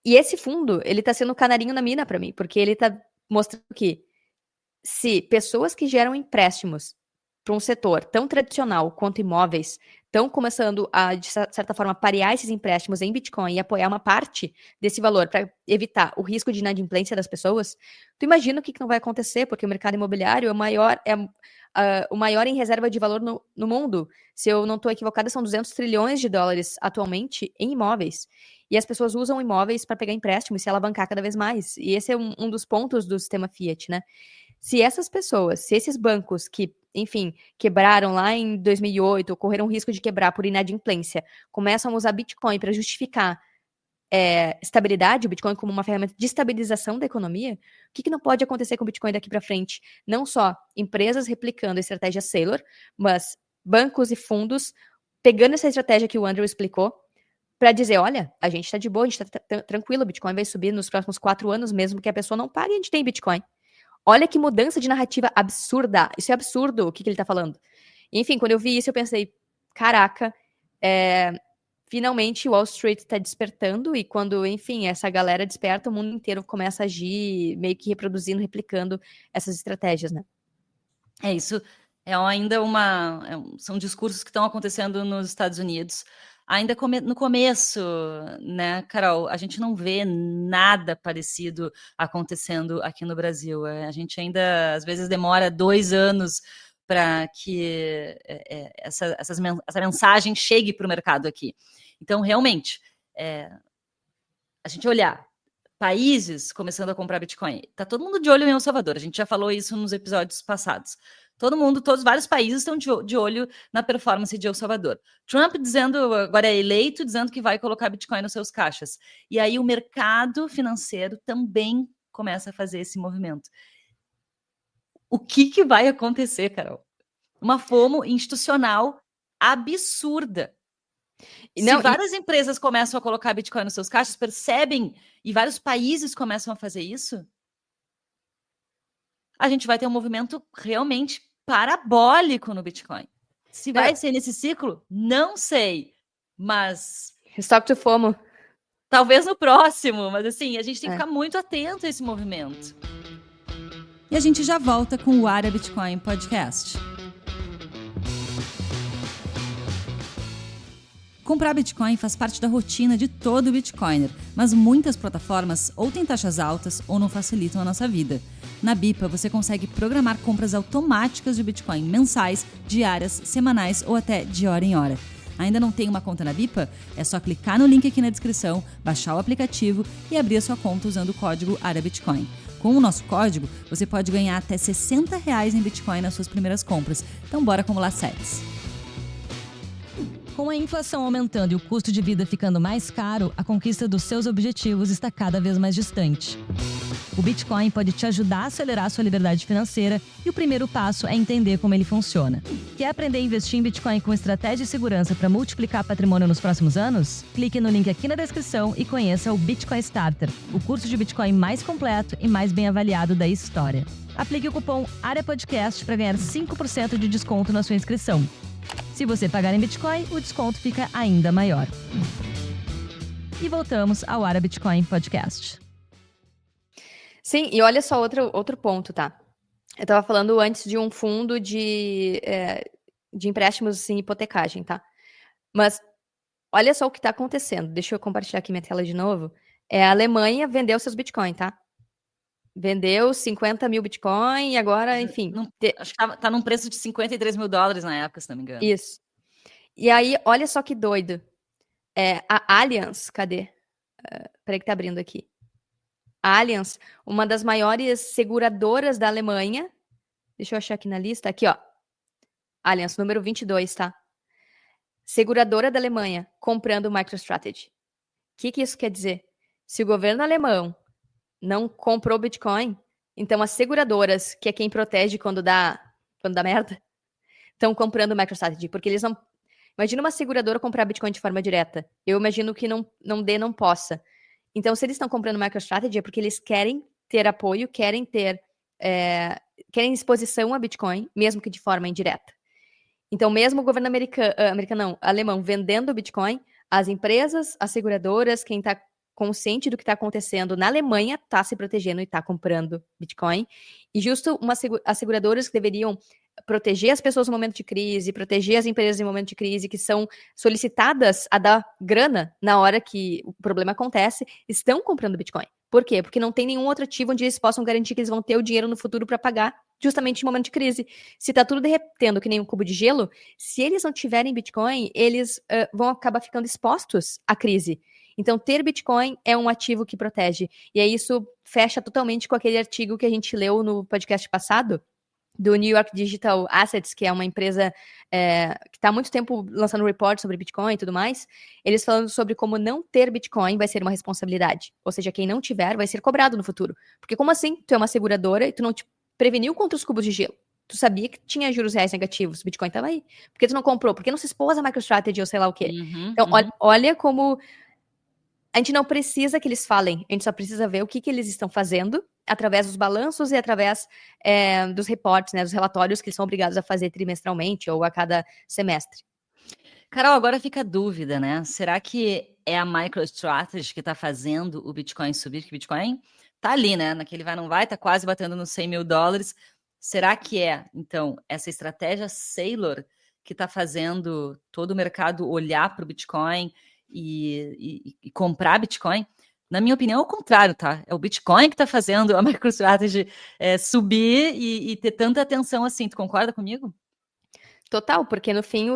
E esse fundo, ele tá sendo um canarinho na mina para mim, porque ele tá mostrando que se pessoas que geram empréstimos para um setor tão tradicional quanto imóveis estão começando a, de certa forma, parear esses empréstimos em Bitcoin e apoiar uma parte desse valor para evitar o risco de inadimplência das pessoas, tu imagina o que não vai acontecer, porque o mercado imobiliário o maior em reserva de valor no mundo. Se eu não estou equivocada, são 200 trilhões de dólares atualmente em imóveis. E as pessoas usam imóveis para pegar empréstimo e se alavancar cada vez mais. E esse é um dos pontos do sistema Fiat, né? Se essas pessoas, se esses bancos que, enfim, quebraram lá em 2008, ou correram risco de quebrar por inadimplência, começam a usar Bitcoin para justificar estabilidade, o Bitcoin como uma ferramenta de estabilização da economia, o que não pode acontecer com o Bitcoin daqui para frente? Não só empresas replicando a estratégia Saylor, mas bancos e fundos pegando essa estratégia que o Andrew explicou para dizer, olha, a gente está de boa, a gente está tranquilo, o Bitcoin vai subir nos próximos 4 anos, mesmo que a pessoa não pague, a gente tem Bitcoin. Olha que mudança de narrativa absurda. Isso é absurdo, o que ele tá falando. Enfim, quando eu vi isso, eu pensei, caraca, finalmente Wall Street tá despertando e quando, enfim, essa galera desperta, o mundo inteiro começa a agir, meio que reproduzindo, replicando essas estratégias, né? Isso é ainda são discursos que estão acontecendo nos Estados Unidos. Ainda no começo, né, Carol, a gente não vê nada parecido acontecendo aqui no Brasil. A gente ainda, às vezes, demora 2 anos para que essa mensagem chegue para o mercado aqui. Então, realmente, a gente olhar países começando a comprar Bitcoin. Tá todo mundo de olho em El Salvador. A gente já falou isso nos episódios passados. Vários países estão de olho na performance de El Salvador. Trump agora é eleito, dizendo que vai colocar Bitcoin nos seus caixas. E aí o mercado financeiro também começa a fazer esse movimento. O que vai acontecer, Carol? Uma FOMO institucional absurda. Se várias empresas começam a colocar Bitcoin nos seus caixas, percebem, e vários países começam a fazer isso, a gente vai ter um movimento realmente parabólico no Bitcoin. Se vai ser nesse ciclo, não sei, mas... Stop to FOMO. Talvez no próximo, mas assim, a gente tem que ficar muito atento a esse movimento. E a gente já volta com o Área Bitcoin Podcast. Comprar Bitcoin faz parte da rotina de todo Bitcoiner, mas muitas plataformas ou têm taxas altas ou não facilitam a nossa vida. Na Bipa, você consegue programar compras automáticas de Bitcoin mensais, diárias, semanais ou até de hora em hora. Ainda não tem uma conta na Bipa? É só clicar no link aqui na descrição, baixar o aplicativo e abrir a sua conta usando o código ARABITCOIN. Com o nosso código, você pode ganhar até R$60 em Bitcoin nas suas primeiras compras. Então bora acumular sats. Com a inflação aumentando e o custo de vida ficando mais caro, a conquista dos seus objetivos está cada vez mais distante. O Bitcoin pode te ajudar a acelerar sua liberdade financeira e o primeiro passo é entender como ele funciona. Quer aprender a investir em Bitcoin com estratégia e segurança para multiplicar patrimônio nos próximos anos? Clique no link aqui na descrição e conheça o Bitcoin Starter, o curso de Bitcoin mais completo e mais bem avaliado da história. Aplique o cupom AREAPODCAST para ganhar 5% de desconto na sua inscrição. Se você pagar em Bitcoin, o desconto fica ainda maior. E voltamos ao Ara Bitcoin Podcast. Sim, e olha só outro ponto, tá? Eu estava falando antes de um fundo de empréstimos em hipotecagem, tá? Mas olha só o que está acontecendo. Deixa eu compartilhar aqui minha tela de novo. A Alemanha vendeu seus Bitcoin, tá? Vendeu 50 mil Bitcoin e agora, enfim... Acho que tá num preço de $53 mil na época, se não me engano. Isso. E aí, olha só que doido. A Allianz, cadê? Peraí que tá abrindo aqui. A Allianz, uma das maiores seguradoras da Alemanha. Deixa eu achar aqui na lista. Aqui, ó. Allianz, número 22, tá? Seguradora da Alemanha, comprando MicroStrategy. O que isso quer dizer? Se o governo alemão não comprou Bitcoin, então as seguradoras, que é quem protege quando dá merda, estão comprando MicroStrategy, porque eles não... Imagina uma seguradora comprar Bitcoin de forma direta. Eu imagino que não possa. Então, se eles estão comprando MicroStrategy, é porque eles querem ter apoio, querem querem exposição a Bitcoin, mesmo que de forma indireta. Então, mesmo o governo alemão vendendo Bitcoin, as empresas, as seguradoras, quem está consciente do que está acontecendo na Alemanha está se protegendo e está comprando Bitcoin. E justo as seguradoras que deveriam proteger as pessoas no momento de crise, proteger as empresas em momento de crise, que são solicitadas a dar grana na hora que o problema acontece, estão comprando Bitcoin. Por quê? Porque não tem nenhum outro ativo onde eles possam garantir que eles vão ter o dinheiro no futuro para pagar justamente no momento de crise. Se está tudo derretendo que nem um cubo de gelo, se eles não tiverem Bitcoin, eles vão acabar ficando expostos à crise. Então, ter Bitcoin é um ativo que protege. E aí isso fecha totalmente com aquele artigo que a gente leu no podcast passado, do New York Digital Assets, que é uma empresa que está há muito tempo lançando report sobre Bitcoin e tudo mais, eles falando sobre como não ter Bitcoin vai ser uma responsabilidade. Ou seja, quem não tiver vai ser cobrado no futuro. Porque como assim? Tu é uma seguradora e tu não te preveniu contra os cubos de gelo. Tu sabia que tinha juros reais negativos, o Bitcoin estava aí. Por que tu não comprou? Por que não se expôs a MicroStrategy ou sei lá o quê? Então, olha como... A gente não precisa que eles falem, a gente só precisa ver o que eles estão fazendo através dos balanços e através dos reportes, né, dos relatórios que eles são obrigados a fazer trimestralmente ou a cada semestre. Carol, agora fica a dúvida, né? Será que é a MicroStrategy que está fazendo o Bitcoin subir? Que o Bitcoin tá ali, né? Naquele vai não vai, tá quase batendo nos $100 mil. Será que então, essa estratégia Saylor que está fazendo todo o mercado olhar para o Bitcoin e comprar Bitcoin? Na minha opinião, é o contrário, tá? É o Bitcoin que está fazendo a MicroStrategy subir e ter tanta atenção assim. Tu concorda comigo? Total, porque no fim,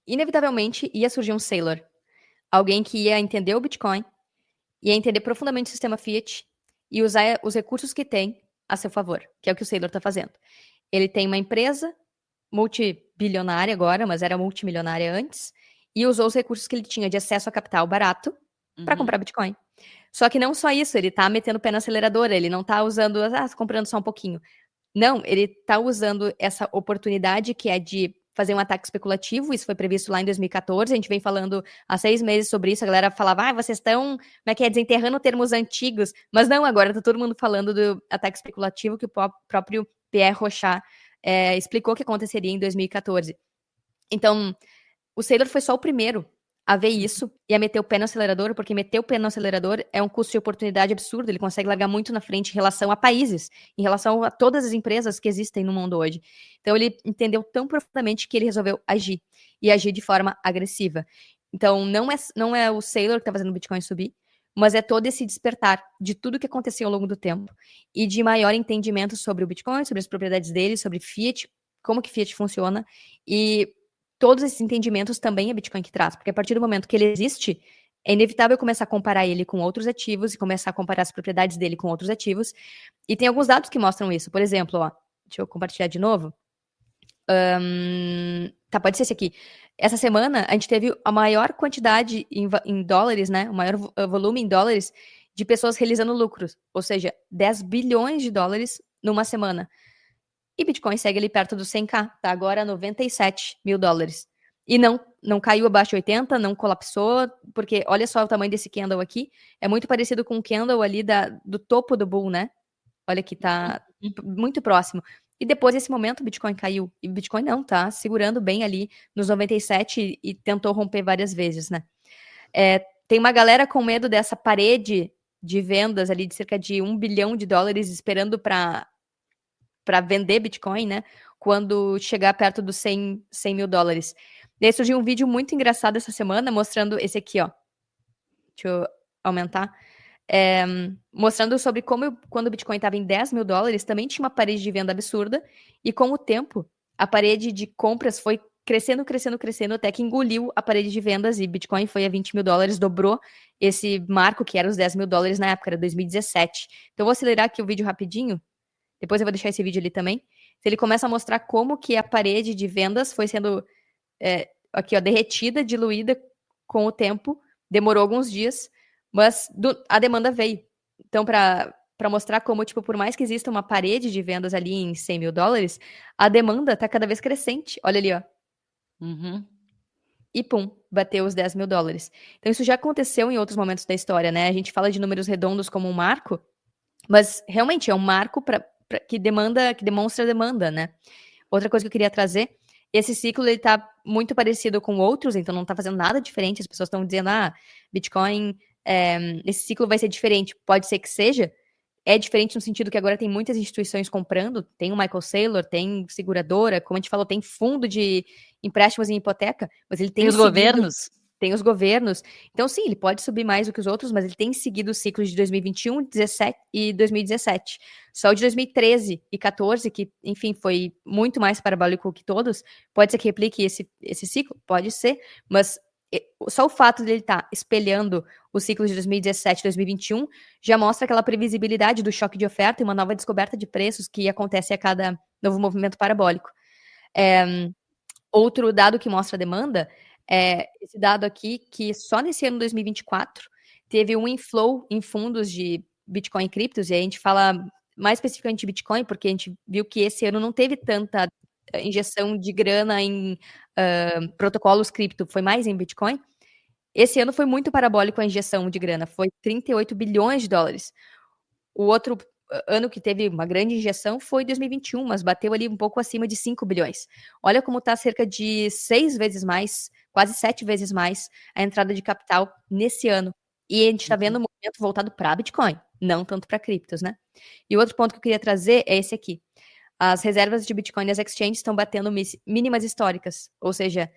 inevitavelmente, ia surgir um Saylor. Alguém que ia entender o Bitcoin, ia entender profundamente o sistema Fiat e usar os recursos que tem a seu favor, que é o que o Saylor está fazendo. Ele tem uma empresa multibilionária agora, mas era multimilionária antes, e usou os recursos que ele tinha de acesso a capital barato para comprar Bitcoin. Só que não só isso, ele tá metendo o pé no acelerador, ele não tá usando, comprando só um pouquinho. Não, ele tá usando essa oportunidade que é de fazer um ataque especulativo, isso foi previsto lá em 2014, a gente vem falando há 6 meses sobre isso, a galera falava, vocês estão, como é que é, desenterrando termos antigos, mas não, agora tá todo mundo falando do ataque especulativo que o próprio Pierre Rochard explicou que aconteceria em 2014. Então, o Saylor foi só o primeiro a ver isso e a meter o pé no acelerador, porque meter o pé no acelerador é um custo de oportunidade absurdo, ele consegue largar muito na frente em relação a países, em relação a todas as empresas que existem no mundo hoje. Então ele entendeu tão profundamente que ele resolveu agir, e agir de forma agressiva. Então não é o Saylor que está fazendo o Bitcoin subir, mas é todo esse despertar de tudo que aconteceu ao longo do tempo, e de maior entendimento sobre o Bitcoin, sobre as propriedades dele, sobre Fiat, como que Fiat funciona, e todos esses entendimentos também é Bitcoin que traz, porque a partir do momento que ele existe, é inevitável começar a comparar ele com outros ativos e começar a comparar as propriedades dele com outros ativos. E tem alguns dados que mostram isso. Por exemplo, deixa eu compartilhar de novo. Tá, pode ser esse aqui. Essa semana, a gente teve a maior quantidade em dólares, né? O maior volume em dólares de pessoas realizando lucros. Ou seja, 10 bilhões de dólares numa semana. E Bitcoin segue ali perto dos 100k, tá agora 97 mil dólares. E não caiu abaixo de 80, não colapsou, porque olha só o tamanho desse candle aqui. É muito parecido com o candle ali do topo do bull, né? Olha que tá muito próximo. E depois desse momento o Bitcoin caiu. E o Bitcoin não, tá segurando bem ali nos 97 e tentou romper várias vezes, né? Tem uma galera com medo dessa parede de vendas ali de cerca de 1 bilhão de dólares esperando para vender Bitcoin, né? Quando chegar perto dos 100 mil dólares. Daí surgiu um vídeo muito engraçado essa semana mostrando esse aqui, ó. Deixa eu aumentar. Mostrando sobre como quando o Bitcoin estava em 10 mil dólares, também tinha uma parede de venda absurda, e com o tempo, a parede de compras foi crescendo, crescendo, crescendo, até que engoliu a parede de vendas, e Bitcoin foi a 20 mil dólares, dobrou esse marco, que era os 10 mil dólares na época, era 2017. Então, eu vou acelerar aqui o vídeo rapidinho, depois eu vou deixar esse vídeo ali também. Ele começa a mostrar como que a parede de vendas foi sendo aqui, ó, derretida, diluída com o tempo, demorou alguns dias, mas a demanda veio. Então, para mostrar como, tipo, por mais que exista uma parede de vendas ali em 100 mil dólares, a demanda está cada vez crescente. Olha ali, ó. E pum, bateu os 10 mil dólares. Então, isso já aconteceu em outros momentos da história, né? A gente fala de números redondos como um marco, mas realmente é um marco que demonstra a demanda, né? Outra coisa que eu queria trazer, esse ciclo ele tá muito parecido com outros, então não tá fazendo nada diferente. As pessoas estão dizendo, Bitcoin, esse ciclo vai ser diferente. Pode ser que seja. É diferente no sentido que agora tem muitas instituições comprando, tem o Michael Saylor, tem seguradora, como a gente falou, tem fundo de empréstimos em hipoteca, mas ele tem os governos. Tem os governos. Então, sim, ele pode subir mais do que os outros, mas ele tem seguido os ciclos de 2021, 17 e 2017. Só o de 2013 e 14, que, enfim, foi muito mais parabólico que todos, pode ser que replique esse ciclo? Pode ser, mas só o fato dele estar espelhando os ciclos de 2017 e 2021 já mostra aquela previsibilidade do choque de oferta e uma nova descoberta de preços que acontece a cada novo movimento parabólico. Outro dado que mostra a demanda é esse dado aqui, que só nesse ano 2024 teve um inflow em fundos de Bitcoin e criptos, e aí a gente fala mais especificamente de Bitcoin, porque a gente viu que esse ano não teve tanta injeção de grana em protocolos cripto, foi mais em Bitcoin. Esse ano foi muito parabólico a injeção de grana, foi 38 bilhões de dólares. O outro ano que teve uma grande injeção foi 2021, mas bateu ali um pouco acima de 5 bilhões. Olha como está cerca de 6 vezes mais, quase 7 vezes mais a entrada de capital nesse ano. E a gente está vendo um movimento voltado para Bitcoin, não tanto para criptos, né? E o outro ponto que eu queria trazer é esse aqui. As reservas de Bitcoin nas exchanges estão batendo mínimas históricas, ou seja,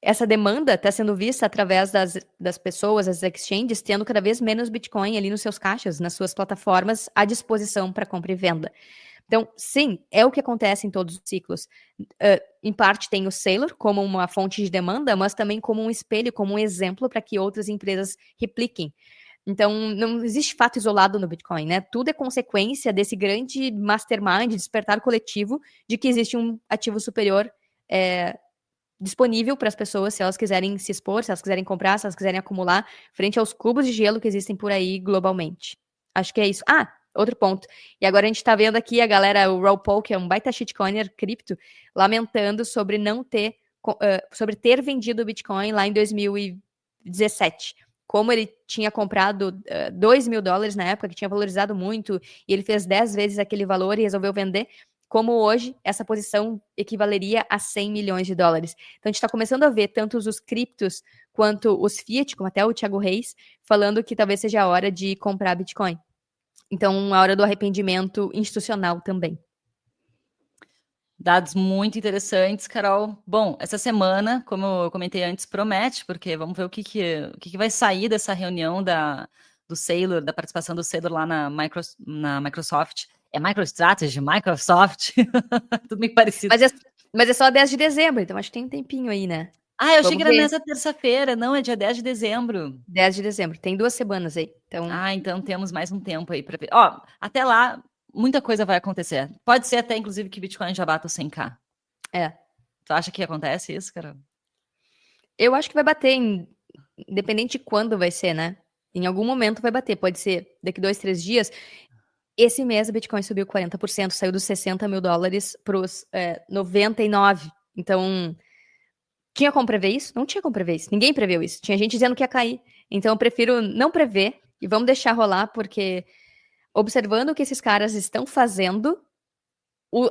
essa demanda está sendo vista através das pessoas, as exchanges, tendo cada vez menos Bitcoin ali nos seus caixas, nas suas plataformas, à disposição para compra e venda. Então, sim, é o que acontece em todos os ciclos. Em parte tem o Saylor como uma fonte de demanda, mas também como um espelho, como um exemplo para que outras empresas repliquem. Então, não existe fato isolado no Bitcoin, né? Tudo é consequência desse grande mastermind, despertar coletivo, de que existe um ativo superior disponível para as pessoas, se elas quiserem se expor, se elas quiserem comprar, se elas quiserem acumular, frente aos cubos de gelo que existem por aí globalmente. Acho que é isso. Outro ponto. E agora a gente tá vendo aqui a galera, o Raw Paul, que é um baita shitcoiner cripto, lamentando sobre sobre ter vendido o Bitcoin lá em 2017. Como ele tinha comprado 2 mil dólares na época, que tinha valorizado muito, e ele fez 10 vezes aquele valor e resolveu vender, como hoje essa posição equivaleria a 100 milhões de dólares. Então a gente está começando a ver tanto os criptos quanto os fiat, como até o Thiago Reis, falando que talvez seja a hora de comprar Bitcoin. Então, a hora do arrependimento institucional também. Dados muito interessantes, Carol. Bom, essa semana, como eu comentei antes, promete, porque vamos ver o que vai sair dessa reunião do Saylor, da participação do Saylor lá na Microsoft. É MicroStrategy, Microsoft, tudo meio parecido. Mas é só 10 de dezembro, então acho que tem um tempinho aí, né? Eu achei que era nessa terça-feira. Não, é dia 10 de dezembro. 10 de dezembro, tem 2 semanas aí. Então temos mais um tempo aí para ver. Até lá, muita coisa vai acontecer. Pode ser até, inclusive, que Bitcoin já bata o 100k. Tu acha que acontece isso, Carol? Eu acho que vai bater, independente de quando vai ser, né? Em algum momento vai bater. Pode ser daqui 2, 3 dias. Esse mês o Bitcoin subiu 40%, saiu dos $60 mil para os 99. Então, tinha como prever isso? Não tinha como prever isso. Ninguém preveu isso. Tinha gente dizendo que ia cair. Então, eu prefiro não prever e vamos deixar rolar, porque observando o que esses caras estão fazendo,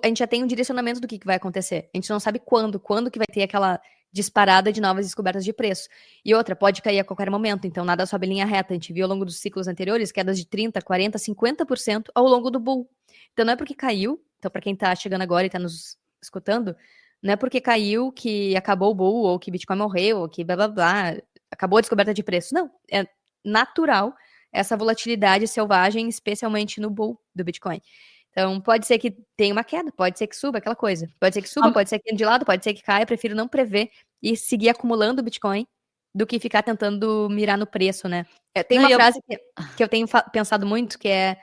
a gente já tem um direcionamento do que vai acontecer. A gente não sabe quando que vai ter aquela disparada de novas descobertas de preço. E outra, pode cair a qualquer momento, então nada sobe em linha reta. A gente viu ao longo dos ciclos anteriores quedas de 30%, 40%, 50% ao longo do bull. Então não é porque caiu, então para quem tá chegando agora e tá nos escutando, não é porque caiu que acabou o bull, ou que Bitcoin morreu, ou que blá blá blá, acabou a descoberta de preço. Não, é natural essa volatilidade selvagem, especialmente no bull do Bitcoin. Então, pode ser que tenha uma queda, pode ser que suba, aquela coisa. Pode ser que suba, pode ser que ande de lado, pode ser que caia. Eu prefiro não prever e seguir acumulando Bitcoin do que ficar tentando mirar no preço, né? Tem uma frase que eu tenho pensado muito, que é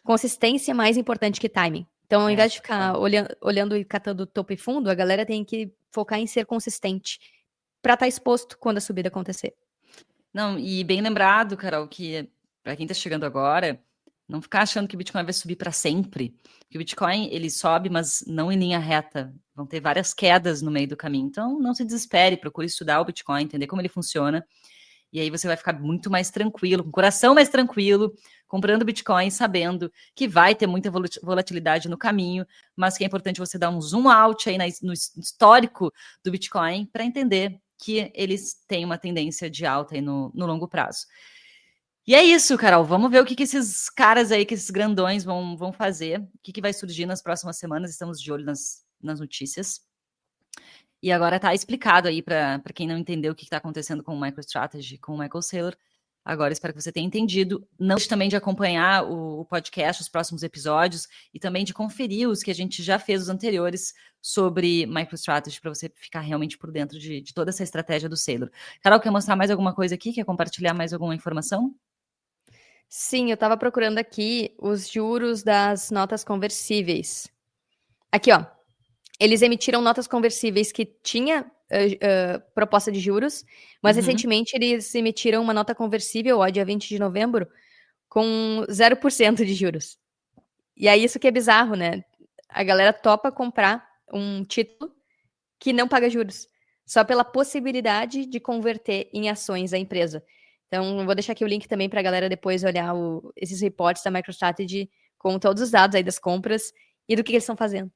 consistência é mais importante que timing. Então, ao invés de ficar olhando e catando topo e fundo, a galera tem que focar em ser consistente para estar exposto quando a subida acontecer. Não, e bem lembrado, Carol, que para quem está chegando agora, não ficar achando que o Bitcoin vai subir para sempre. Que o Bitcoin, ele sobe, mas não em linha reta. Vão ter várias quedas no meio do caminho. Então, não se desespere, procure estudar o Bitcoin, entender como ele funciona. E aí você vai ficar muito mais tranquilo, com o coração mais tranquilo, comprando Bitcoin, sabendo que vai ter muita volatilidade no caminho, mas que é importante você dar um zoom out aí no histórico do Bitcoin para entender que eles têm uma tendência de alta aí no longo prazo. E é isso, Carol. Vamos ver o que esses caras aí, que esses grandões vão fazer, o que vai surgir nas próximas semanas. Estamos de olho nas notícias. E agora está explicado aí para quem não entendeu o que está acontecendo com o MicroStrategy, com o Michael Saylor. Agora espero que você tenha entendido. Não deixe também de acompanhar o podcast, os próximos episódios, e também de conferir os que a gente já fez, os anteriores, sobre MicroStrategy, para você ficar realmente por dentro de toda essa estratégia do Saylor. Carol, quer mostrar mais alguma coisa aqui? Quer compartilhar mais alguma informação? Sim, eu estava procurando aqui os juros das notas conversíveis. Aqui, ó. Eles emitiram notas conversíveis que tinha proposta de juros, mas recentemente eles emitiram uma nota conversível, ó, dia 20 de novembro, com 0% de juros. E é isso que é bizarro, né? A galera topa comprar um título que não paga juros, só pela possibilidade de converter em ações da empresa. Então, vou deixar aqui o link também para a galera depois olhar esses reportes da MicroStrategy com todos os dados aí das compras e do que eles estão fazendo.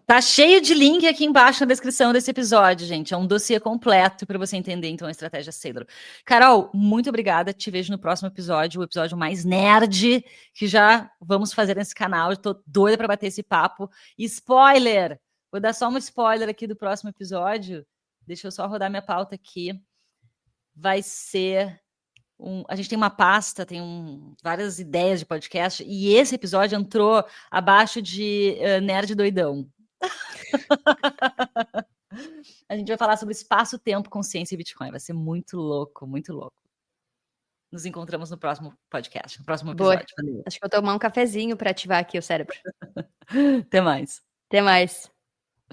Tá cheio de link aqui embaixo na descrição desse episódio, gente. É um dossiê completo para você entender, então, a estratégia Saylor. Carol, muito obrigada. Te vejo no próximo episódio, o episódio mais nerd que já vamos fazer nesse canal. Eu tô doida para bater esse papo. Spoiler! Vou dar só um spoiler aqui do próximo episódio. Deixa eu só rodar minha pauta aqui. Vai ser... a gente tem uma pasta, tem várias ideias de podcast, e esse episódio entrou abaixo de Nerd Doidão. A gente vai falar sobre espaço-tempo, consciência e Bitcoin. Vai ser muito louco, muito louco. Nos encontramos no próximo podcast, no próximo episódio. Acho que eu vou tomar um cafezinho para ativar aqui o cérebro. Até mais. Até mais.